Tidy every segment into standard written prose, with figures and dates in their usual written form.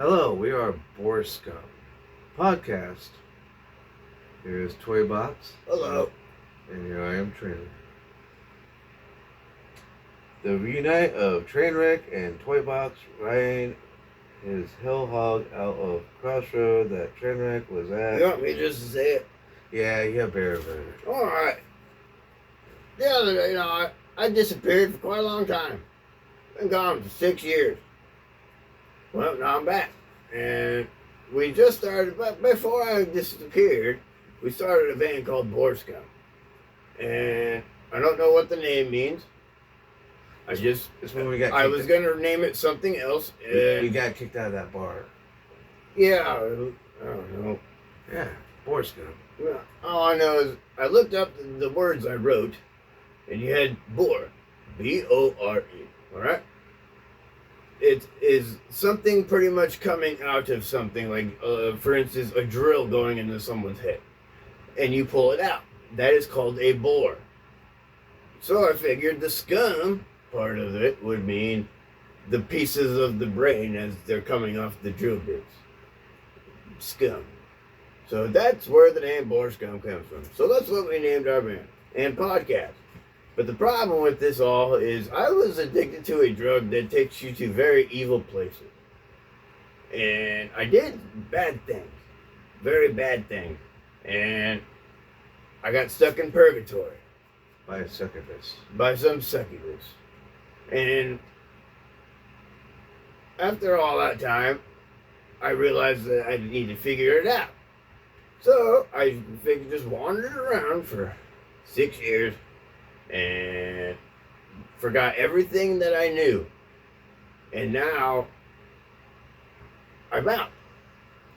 Hello, we are Borescum podcast. Here is Toy Box. Hello. And here I am, Trainer. The reunite of Trainwreck and Toy Box riding his hell hog out of crossroad that Trainwreck was at. You want me just to say it? Yeah, better. Alright. The other day, I disappeared for quite a long time. Been gone for 6 years. Well, now I'm back. And we just started, but before I disappeared, we started a band called Borescum. And I don't know what the name means. It's when we got I was going to name it something else. We got kicked out of that bar. Yeah, I don't know. Yeah, Borescum. Well, all I know is I looked up the words I wrote, and you had bore, B-O-R-E, all right? It is something pretty much coming out of something, like, for instance, a drill going into someone's head, and you pull it out. That is called a bore. So I figured the scum part of it would mean the pieces of the brain as they're coming off the drill bits. Scum. So that's where the name Borescum comes from. So that's what we named our band and podcast. But the problem with this all is I was addicted to a drug that takes you to very evil places. And I did bad things. Very bad things. And I got stuck in purgatory. By a succubus. By some succubus. And after all that time, I realized that I need to figure it out. So I just wandered around for 6 years and forgot everything that I knew. And now I'm out.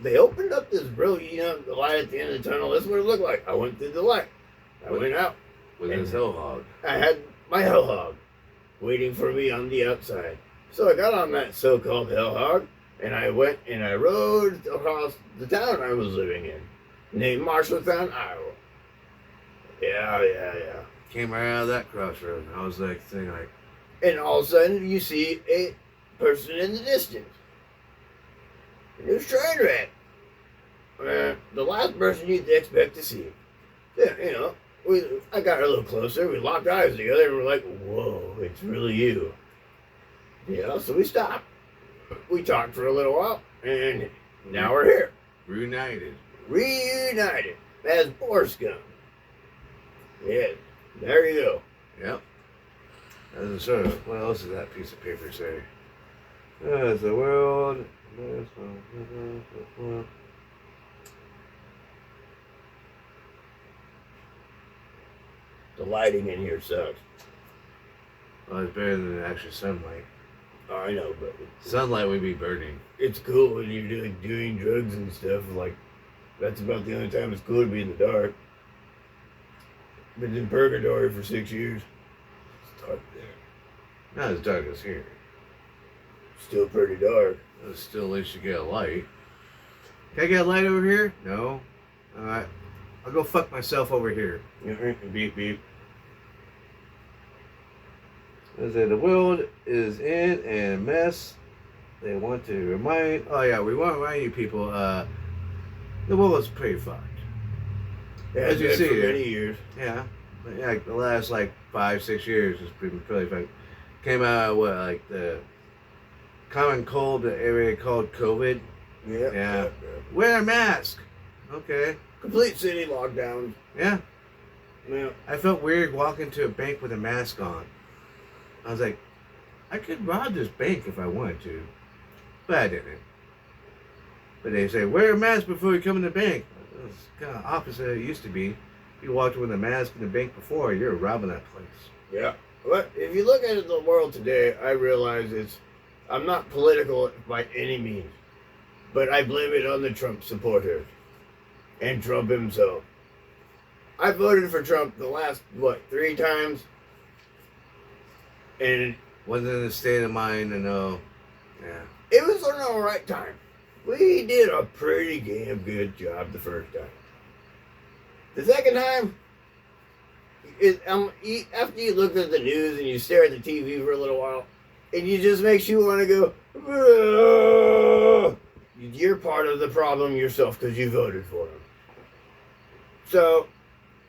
They opened up this brilliant, the light at the end of the tunnel. That's what it looked like. I went through the light. I went out. With his hell hog. I had my hell hog waiting for me on the outside. So I got on that so-called hell hog, and I went and I rode across the town I was living in, named Marshalltown, Iowa. Yeah. Came right out of that crossroad. I was like, And all of a sudden, you see a person in the distance. A new Trainwreck. The last person you'd expect to see. Yeah, I got a little closer. We locked eyes together, and we're like, whoa, it's really you. So we stopped. We talked for a little while, and now we're here. Reunited As Borescum. Yeah, there you go. Yep. What else does that piece of paper say? As the world. The lighting in here sucks. Well, it's better than actual sunlight. Oh, I know, but Sunlight would be burning. it's cool when you're doing drugs and stuff. Like, that's about the only time it's cool to be in the dark. Been in purgatory for 6 years. It's dark there. Not as dark as here. Still pretty dark. Still, at least you get a light. Can I get a light over here? No. Alright. I'll go fuck myself over here. Beep, beep. The world is in a mess. They want to remind. Oh yeah, we want to remind you people. The world is pretty fucked. As you see, for many years. Yeah, the last 5-6 years has been pretty fucked. Came out the common cold, the area called COVID. Yeah. Wear a mask. Okay. Complete city lockdown. Yeah. Yeah. I felt weird walking to a bank with a mask on. I was like, I could rob this bank if I wanted to, but I didn't. But they say, wear a mask before you come in the bank. It's kind of opposite it used to be. If you walked with a mask in the bank before, you're robbing that place. Yeah. But if you look at the world today, I realize I'm not political by any means, but I blame it on the Trump supporters and Trump himself. I voted for Trump the last, 3 times? And wasn't in a state of mind to know. Yeah. It was on the right time. We did a pretty damn good job the first time. The second time, after you look at the news and you stare at the TV for a little while, it just makes you want to go, you're part of the problem yourself because you voted for him. So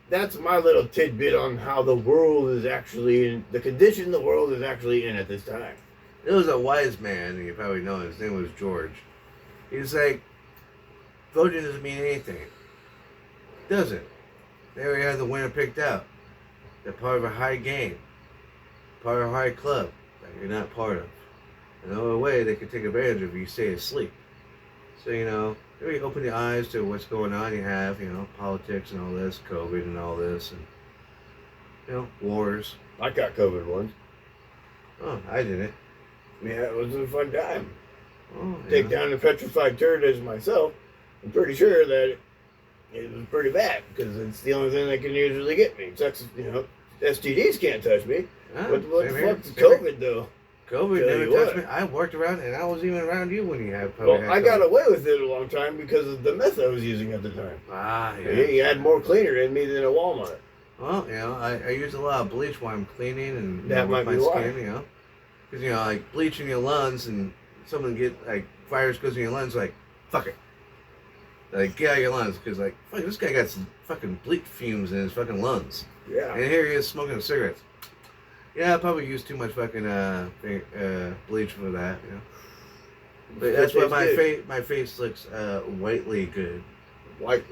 that's my little tidbit on how the world is actually in the condition the world is actually in at this time. There was a wise man, and you probably know his name was George. He's like, voting doesn't mean anything. Doesn't. They already have the winner picked out. They're part of a high game, part of a high club that you're not part of. And the only way they can take advantage of you stay asleep. So, maybe open your eyes to what's going on. You have, politics and all this, COVID and all this, and, wars. I got COVID once. Oh, I didn't. Yeah, it was a fun time. Oh, Take down the petrified turd as myself. I'm pretty sure that it was pretty bad because it's the only thing that can usually get me. STDs can't touch me. Ah, what the same here. fuck is COVID though? COVID Tell never you touched what. me. I worked around, and I wasn't even around you when you had Well, had I got COVID. away with it a long time because of the meth I was using at the time. Ah, yeah. You had more cleaner in me than a Walmart. Well, I use a lot of bleach while I'm cleaning and That with might be my why. skin, because like bleach in your lungs, and someone get like virus goes in your lungs, like fuck it, like get out of your lungs, because like fuck, this guy got some fucking bleach fumes in his fucking lungs, Yeah. and here he is smoking cigarettes. Yeah, I probably used too much fucking bleach for that, But that's why my face looks whitely good. White.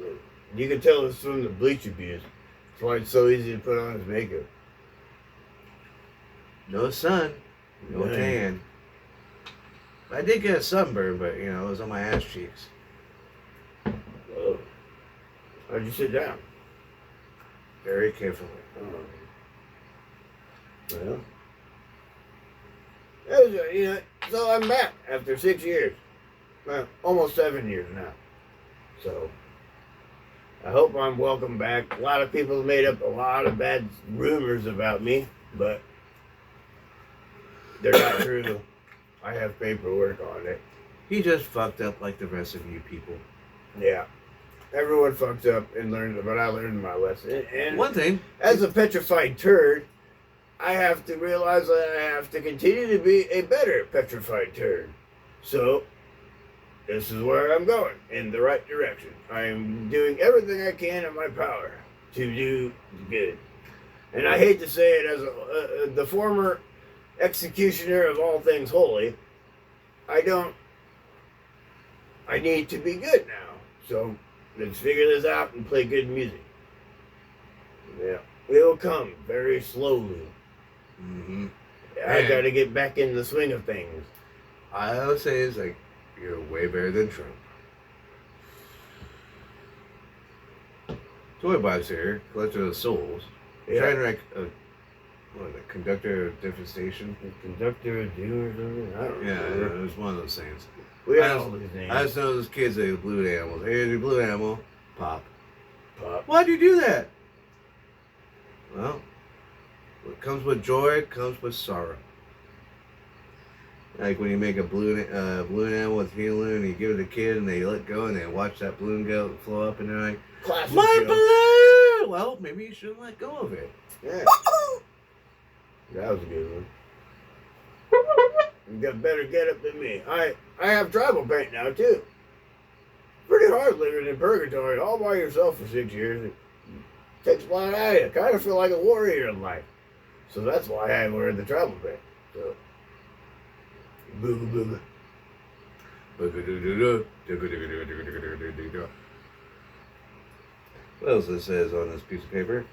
You can tell it's from the bleach abuse. That's why it's so easy to put on his makeup. No sun, no Yeah. tan. I did get a sunburn, but it was on my ass cheeks. Oh. How'd you sit down? Very carefully. Oh. Well, that was, so I'm back after 6 years. Well, almost 7 years now. So, I hope I'm welcome back. A lot of people have made up a lot of bad rumors about me, but they're not true. I have paperwork on it. He just fucked up like the rest of you people. Yeah. Everyone fucks up and learns, but I learned my lesson. And One thing, as a petrified turd, I have to realize that I have to continue to be a better petrified turd. So, this is where I'm going, in the right direction. I am doing everything I can in my power to do good. And I hate to say it as the former executioner of all things holy, I need to be good now. So, let's figure this out and play good music. Yeah. It will come very slowly. mm-hmm. I gotta get back in the swing of things. I would say is like you're way better than Trump. Toy Box here, collector of souls. Yeah. Trying to a conductor of different station. Conductor of doom or something? I don't Yeah, know. it was one of those things. We I all just- his name. I just know those kids that blue animals. Hey, the blue animal, pop. Pop. Why'd you do that? Well, what comes with joy comes with sorrow. Like when you make a balloon animal with helium and you give it to a kid and they let go and they watch that balloon go flow up and they're like, Classic my joke. balloon! Well, maybe you shouldn't let go of it. Yeah. That was a good one. You got better get up than me. I have tribal paint now too. Pretty hard living in purgatory all by yourself for 6 years. It takes a lot out of you. Kind of feel like a warrior in life. So that's why I wear the tribal paint. So, booga booga. What else it says on this piece of paper?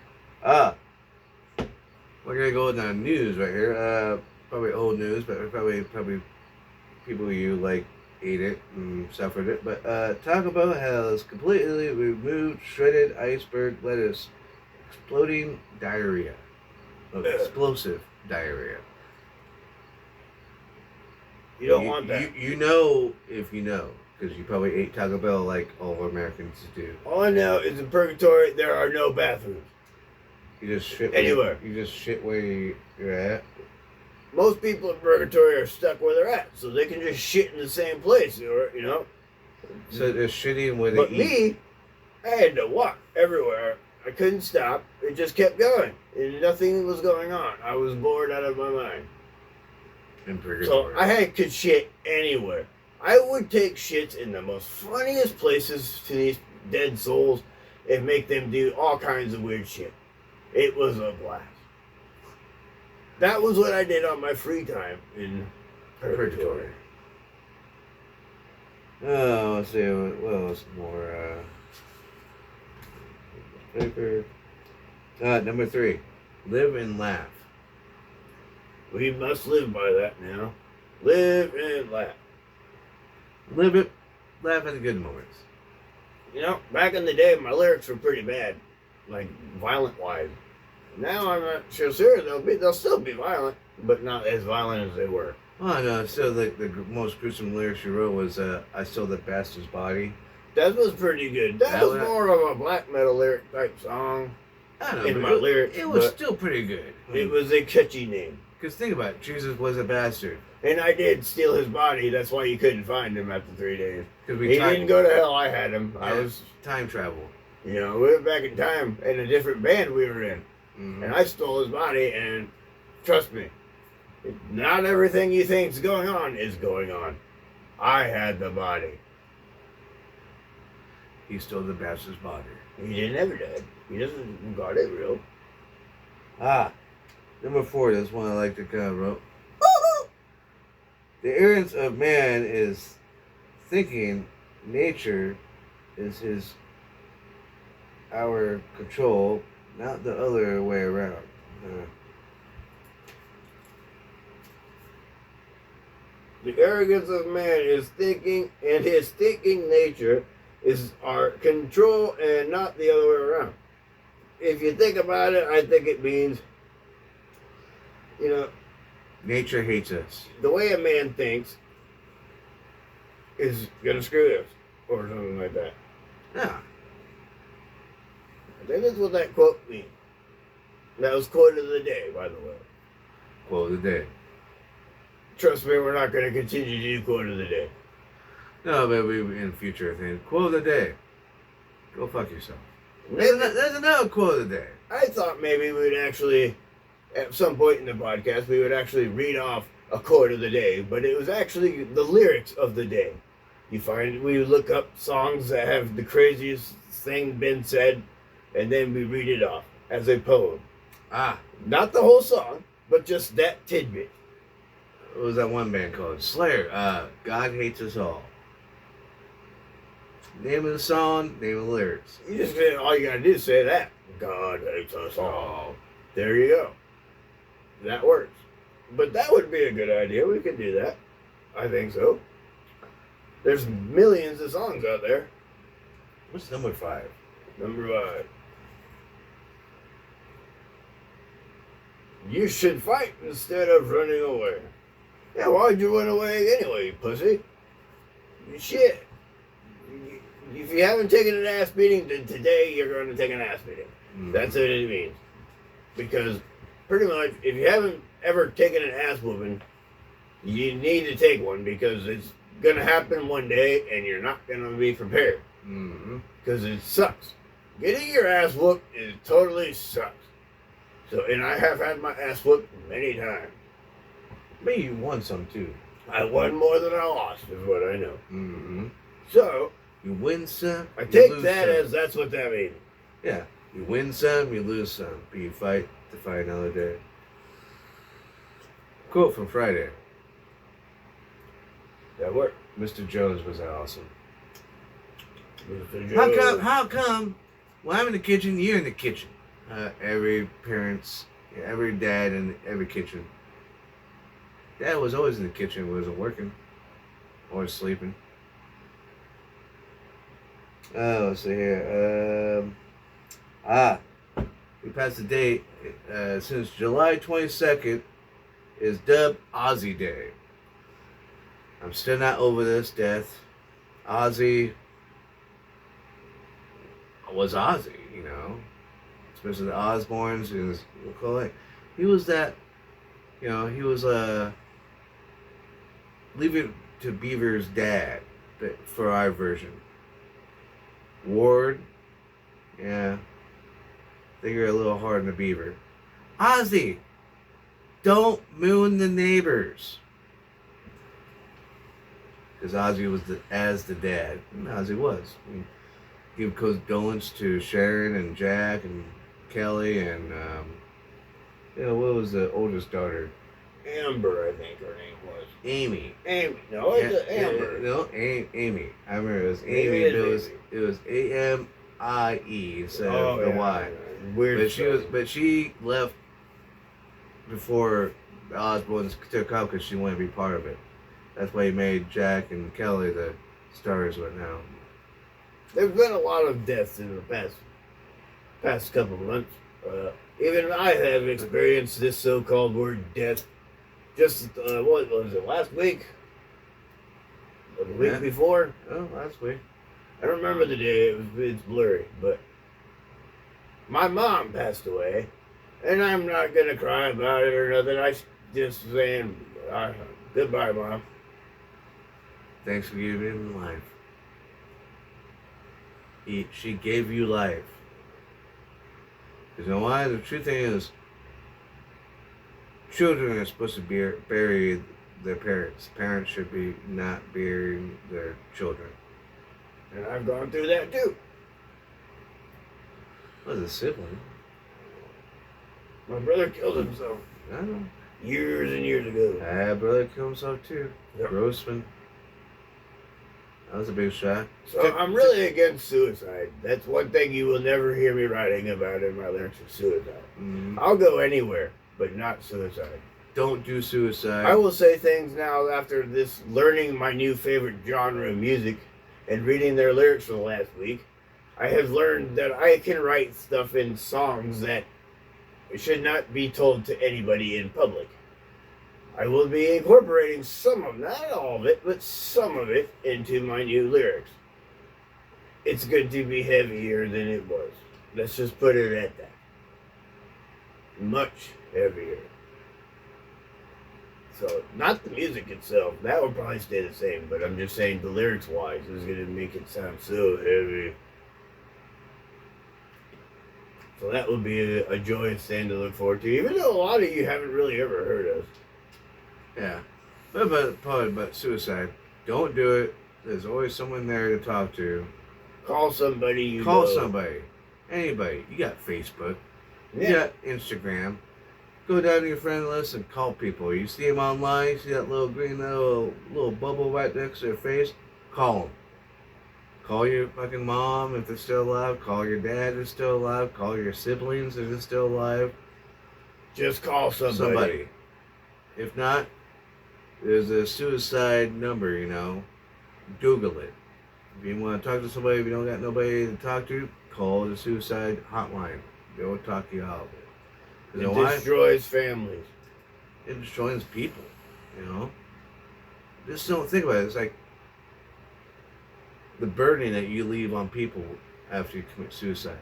We're gonna go with the news right here. Probably old news, but probably people you like ate it and suffered it. But Taco Bell has completely removed shredded iceberg lettuce, exploding diarrhea, explosive diarrhea. You don't want that. You know if you know, because you probably ate Taco Bell like all Americans do. All I know is in purgatory there are no bathrooms. You just shit Anywhere. You just shit where you're at. Most people in purgatory are stuck where they're at, so they can just shit in the same place, or So they're shitting where they But eat. me, I had to walk everywhere. I couldn't stop. It just kept going, and nothing was going on. I was bored out of my mind. In purgatory. So I could shit anywhere. I would take shits in the most funniest places to these dead souls and make them do all kinds of weird shit. It was a blast. That was what I did on my free time in Purgatory. Oh, let's see. What else more? Paper. Number 3. Live and laugh. We must live by that now. Live and laugh. Live it. Laugh at the good moments. You know, back in the day, my lyrics were pretty bad, like violent-wise. Now I'm not sure they'll still be violent, but not as violent as they were. Oh no! So the most gruesome lyrics you wrote was "I stole the bastard's body." That was pretty good. That was more of a black metal lyric type song. I don't know. In my lyrics, it was still pretty good. It was a catchy name. Because think about it, Jesus was a bastard. And I did steal his body. That's why you couldn't find him after 3 days. He didn't go to hell. I had him. I was time travel. You know, we were back in time in a different band we were in. Mm-hmm. And I stole his body, and trust me, not everything you think is going on is going on. I had the body. He stole the bastard's body. He didn't ever die. He doesn't got it real. Number 4, that's one I like to kind of wrote. The errance of man is thinking, nature is our control, not the other way around. The arrogance of man is thinking, and his thinking nature is our control and not the other way around. If you think about it, I think it means, you know, nature hates us. The way a man thinks is gonna screw us, or something like that. Yeah. I think that's what that quote means. That was quote of the day, by the way. Quote of the day. Trust me, we're not going to continue to do quote of the day. No, but we in the future thing. Quote of the day. Go fuck yourself. There's another quote of the day. I thought maybe we would actually, at some point in the podcast, we would actually read off a quote of the day, but it was actually the lyrics of the day. You find we look up songs that have the craziest thing been said, and then we read it off as a poem. Not the whole song, but just that tidbit. What was that one band called? Slayer. God Hates Us All. Name of the song, name of the lyrics. You just all you gotta do is say that. God hates us all. There you go. That works. But that would be a good idea. We could do that. I think so. There's millions of songs out there. What's number 5? Number 5. You should fight instead of running away. Yeah, why'd you run away anyway, you pussy? Shit. If you haven't taken an ass beating, then today you're going to take an ass beating. Mm-hmm. That's what it means. Because pretty much, if you haven't ever taken an ass whooping, you need to take one because it's going to happen one day and you're not going to be prepared. Because it sucks. Getting your ass whooped, it totally sucks. So, and I have had my ass whooped many times. Maybe you won some too. I won more than I lost, is what I know. Mm-hmm. So, you win some. I take that some. As that's what that means. Yeah. You win some, you lose some. But you fight to fight another day. Quote from Friday. That worked. Mr. Jones was awesome. Mr. Jones. How come when I'm in the kitchen, you're in the kitchen? Every dad in every kitchen. Dad was always in the kitchen, wasn't working or sleeping. Let's see here. We passed the date. Since July 22nd is dubbed Ozzy Day. I'm still not over this death. Ozzy was Ozzy, you know. Especially the Osbournes and we'll call it. He was that, you know, he was Leave It to Beaver's dad, but for our version. Ward, yeah. I think you're a little hard on the Beaver. Ozzy, don't moon the neighbors. because Ozzy was as the dad. And Ozzy was. Give condolence to Sharon and Jack and Kelly and what was the oldest daughter? Amber, I think her name was. Amy. Amy. No, it's Amber. No, Amy. I remember it was Maybe Amy, it but is it was AMIE instead of the yeah, Y. Weird. But she left before the Osbournes took up because she wanted to be part of it. That's why he made Jack and Kelly the stars right now. There's been a lot of deaths in the past couple of months. Even I have experienced this so-called word death. Just what was it, last week? Or the week before? Oh, last week. I don't remember the day. It's blurry, but my mom passed away, and I'm not gonna cry about it or nothing. I just saying goodbye, Mom. Thanks for giving him life. She gave you life. Because you know why? The true thing is, children are supposed to bury their parents. Parents should be not burying their children. And I've gone through that too. I was a sibling. My brother killed himself I know. years and years ago. I had a brother kill himself too. Yep. Grossman. That was a big shot. So I'm really against suicide. That's one thing you will never hear me writing about in my lyrics is suicide. Mm-hmm. I'll go anywhere, but not suicide. Don't do suicide. I will say things now after this, learning my new favorite genre of music and reading their lyrics for the last week. I have learned that I can write stuff in songs that should not be told to anybody in public. I will be incorporating some of, not all of it, but some of it into my new lyrics. It's going to be heavier than it was. Let's just put it at that. Much heavier. So, not the music itself. That will probably stay the same, but I'm just saying the lyrics-wise is going to make it sound so heavy. So that will be a joyous thing to look forward to, even though a lot of you haven't really ever heard us. Yeah. But probably about suicide. Don't do it. There's always someone there to talk to. Call somebody you Call know. somebody. Anybody. You got Facebook. You Yeah. got Instagram. Go down to your friend list and call people. You see them online, you see that little green little bubble right next to their face, call them. Call your fucking mom if they're still alive. Call your dad if they're still alive. Call your siblings if they're still alive. Just call somebody. If not, there's a suicide number, Google it. If you want to talk to somebody, if you don't got nobody to talk to, call the suicide hotline. They'll talk you out of it. It destroys families. It destroys people, Just don't think about it. It's like the burden that you leave on people after you commit suicide.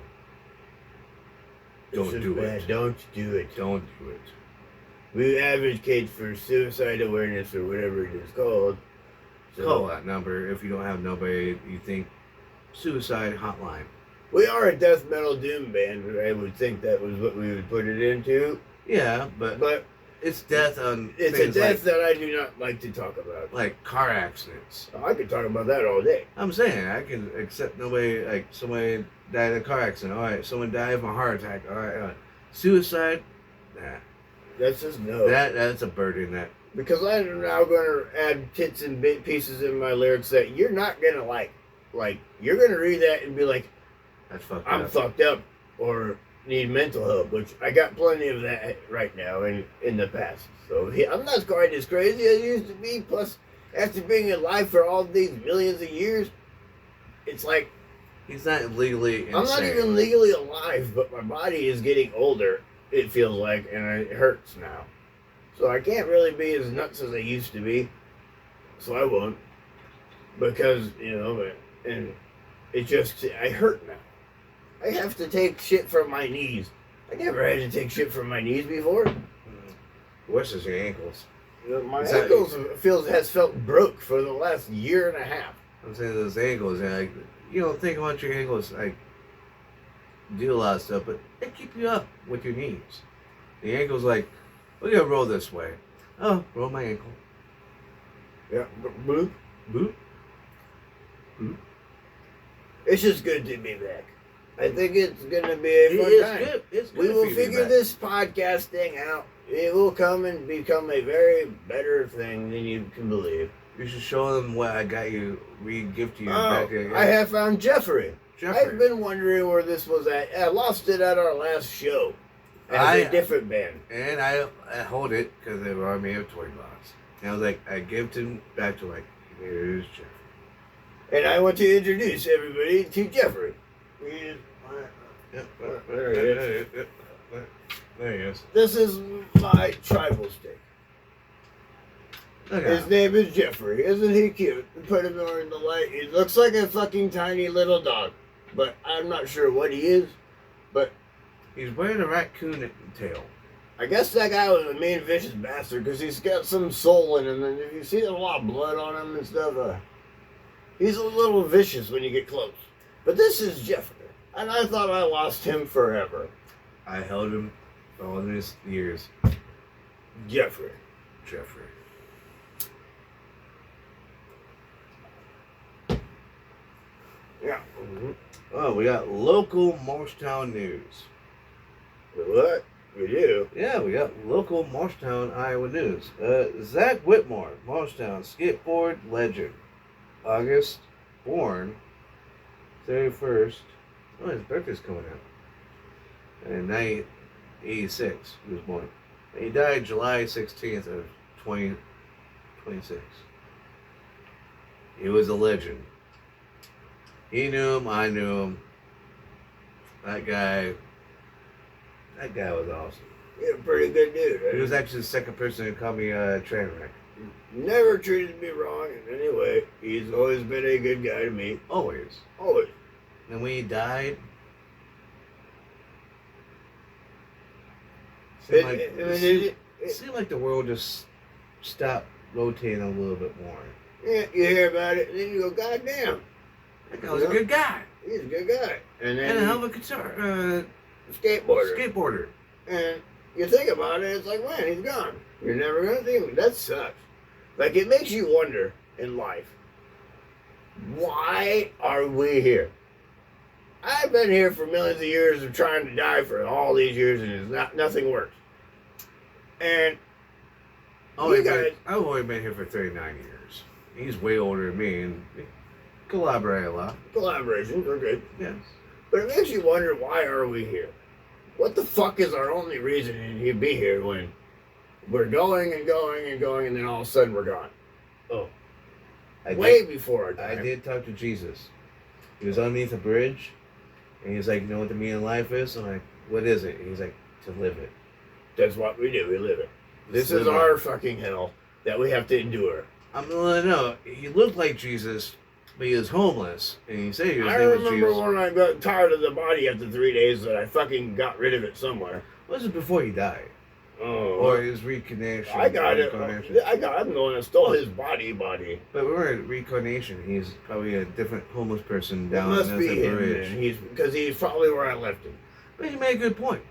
Don't do it. Don't do it. Don't do it. We advocate for suicide awareness or whatever it is called. So Call that number if you don't have nobody you think. Suicide hotline. we are a death metal doom band. I would think that was what we would put it into. Yeah, but it's death on it's a things death that I do not like to talk about. like car accidents. I could talk about that all day. I'm saying I can accept nobody, like somebody died in a car accident. All right, someone died from a heart attack. All right. Suicide, nah. That's just no. That's a burden that. Because I'm now going to add bits and pieces in my lyrics that you're not going to like. Like, you're going to read that and be like, That's fucked I'm up. fucked up or need mental help, which I got plenty of that right now in the past. So I'm not quite as crazy as I used to be. Plus, after being alive for all these millions of years, it's like He's not legally insane. I'm not even legally alive, but my body is getting older, it feels like, and it hurts now. So I can't really be as nuts as I used to be. So I won't. Because, and it just, I hurt now. I have to take shit from my knees. I never had to take shit from my knees before. Worse is your ankles. My ankles has felt broke for the last year and a half. I'm saying those ankles, like, think about your ankles, like, do a lot of stuff, but they keep you up with your knees. The ankle's like, we're gonna roll this way. Oh, roll my ankle. Yeah, bloop. Boop. It's just good to be back. I think it's gonna be a fun It's time. good. It's good. We will for you to be figure back. this podcast thing out. It will come and become a very better thing than you can believe. You should show them what I got you. Re-gift you Oh, back there. I have found Jeffrey. Jeffrey. I've been wondering where this was at. I lost it at our last show as a different band. And I hold it because they brought me a toy box. And I was like, I give him back to like, here's Jeffrey. And I want to introduce everybody to Jeffrey. There he is. There he is. This is my tribal stick. Look at His him. name is Jeffrey. Isn't he cute? Put him in the light. He looks like a fucking tiny little dog. But I'm not sure what he is. But He's wearing a raccoon tail. I guess that guy was a mean, vicious bastard because he's got some soul in him. And if you see a lot of blood on him and stuff, he's a little vicious when you get close. But this is Jeffrey. And I thought I lost him forever. I held him all these years. Jeffrey. Jeffrey. Yeah. Oh, we got local Morristown news. What? We do? Yeah, we got local Morristown, Iowa news. Zach Whitmore, Morristown skateboard legend. August, born 31st. Oh, his birthday's coming up. In 1986, he was born. And he died July 16th of 2026. He was a legend. He knew him, I knew him. That guy was awesome. You're a pretty good dude. He was actually the second person who called me a train wreck. Never treated me wrong in any way. He's always been a good guy to me. Always. Always. And when he died, it seemed like the world just stopped rotating a little bit more. Yeah, you hear about it, and then you go, God damn. That guy was a good guy. He's a good guy. And then And a hell of a guitar, skateboarder. And you think about it, it's like, man, he's gone. You're never going to think of him. That sucks. Like, it makes you wonder in life, why are we here? I've been here for millions of years of trying to die for all these years, and nothing works. And I've only been here for 39 years. He's way older than me, and we collaborate a lot. Collaborations are good. Yes. But it makes you wonder, why are we here? What the fuck is our only reason to be here when we're going and going and going, and then all of a sudden we're gone? Oh. Way before our time. I did talk to Jesus. He was underneath a bridge, and he's like, you know what the meaning of life is? I'm like, what is it? And he's like, to live it. That's what we do. We live it. This Live is it. our fucking hell that we have to endure. I'm gonna let you know, he looked like Jesus, but he was homeless, and he said his I name was remember Jesus. when I got tired of the body after 3 days that I fucking got rid of it somewhere. Was it before he died? Oh. Or his reincarnation? I got it. Reincarnation. I'm the one that stole his body. But we're at reincarnation. He's probably a different homeless person It down must at be the him, bridge. man. Because he's probably where I left him. But he made a good point.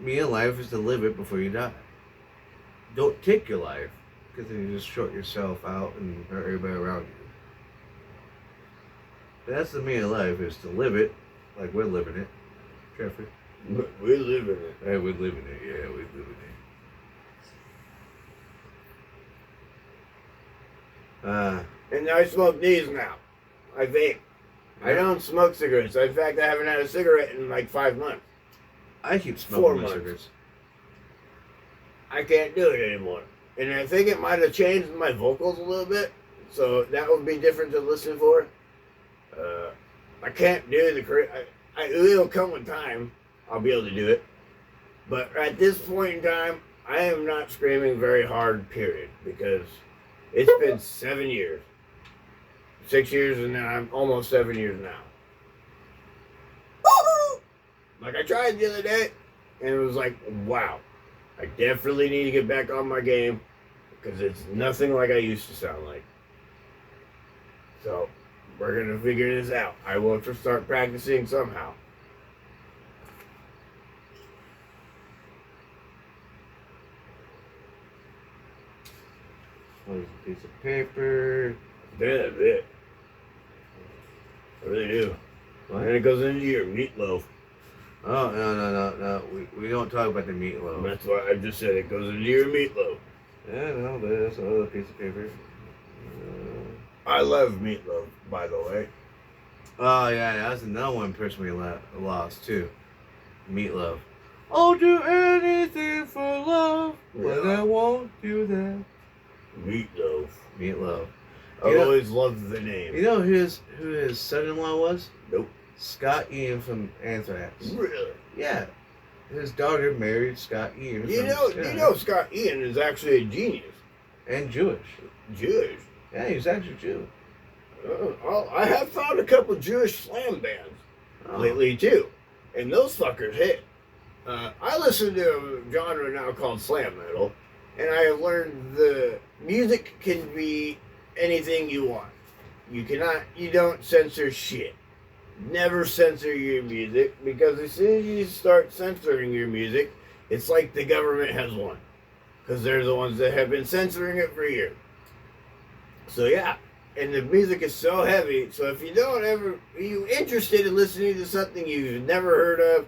Me in life is to live it before you die. Don't take your life, because then you just short yourself out and hurt everybody around you. But that's the meaning of life, is to live it like we're living it. Jeffrey? We live in it. Hey, we're living it. Yeah, we're living it. And I smoke these now. I vape. I don't smoke cigarettes. In fact, I haven't had a cigarette in like 5 months. I keep 4 smoking my months. cigarettes. I can't do it anymore. And I think it might have changed my vocals a little bit. So that would be different to listen for. I can't do the... It'll come with time. I'll be able to do it. But at this point in time, I am not screaming very hard, period. Because it's been 7 years. 6 years and now I'm almost 7 years now. Like I tried the other day, and it was like, wow. I definitely need to get back on my game. Because it's nothing like I used to sound like. So, we're going to figure this out. I will have to start practicing somehow. Here's a piece of paper. Then that's it. I really do. What? And it goes into your meatloaf. Oh, no. We don't talk about the meatloaf. That's why I just said it goes into your meatloaf. Yeah, no, but that's another piece of paper. I love meatloaf, by the way. Oh, yeah, that's another one person we lost, too. Meatloaf. I'll do anything for love, but Yeah. I won't do that. Meatloaf. Meatloaf. I You know- always loved the name. You know who his son-in-law was? Nope. Scott Ian from Anthrax. Really? Yeah. His daughter married Scott Ian. You know Scott Ian is actually a genius. And Jewish. Jewish. Yeah, he's actually Jew. I have found a couple Jewish slam bands Oh. lately too, and those fuckers hit. I listen to a genre now called slam metal, and I have learned the music can be anything you want. You don't censor shit. Never censor your music, because as soon as you start censoring your music, it's like the government has won, because they're the ones that have been censoring it for years. So yeah, and the music is so heavy, so if are you interested in listening to something you've never heard of,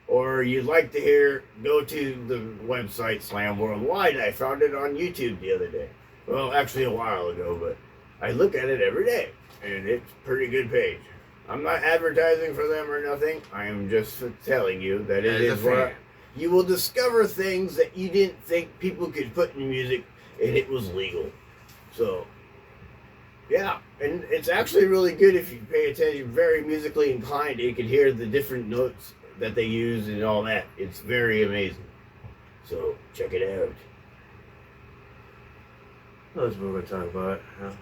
or you'd like to hear, go to the website Slam Worldwide. I found it on YouTube the other day. Well, actually a while ago, but I look at it every day, and it's a pretty good page. I'm not advertising for them or nothing. I am just telling you that it As a is where fan. you will discover things that you didn't think people could put in music, and it was legal. So, yeah, and it's actually really good if you pay attention. Very musically inclined, you can hear the different notes that they use and all that. It's very amazing. So check it out. That's what we're going to talk about. Yeah.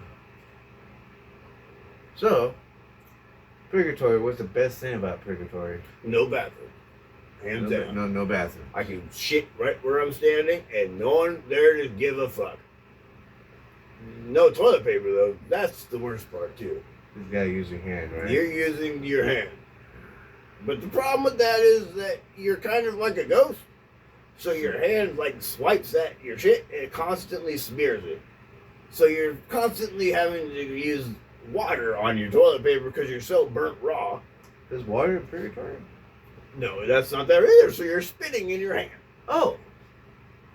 So, Purgatory, what's the best thing about Purgatory? No bathroom, hands down. No bathroom. I can shit right where I'm standing, and no one there to give a fuck. No toilet paper though. That's the worst part too. You just got to use your hand, right? You're using your hand. But the problem with that is that you're kind of like a ghost. So your hand like swipes at your shit and it constantly smears it. So you're constantly having to use water on your toilet paper because you're so burnt raw. There's water in Purgatory? No, that's not there either. So you're spitting in your hand. Oh.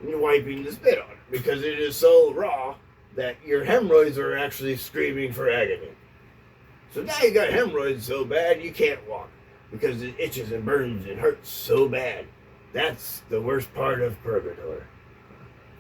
And you're wiping the spit on it because it is so raw that your hemorrhoids are actually screaming for agony. So now you got hemorrhoids so bad you can't walk because it itches and burns and hurts so bad. That's the worst part of Purgatory.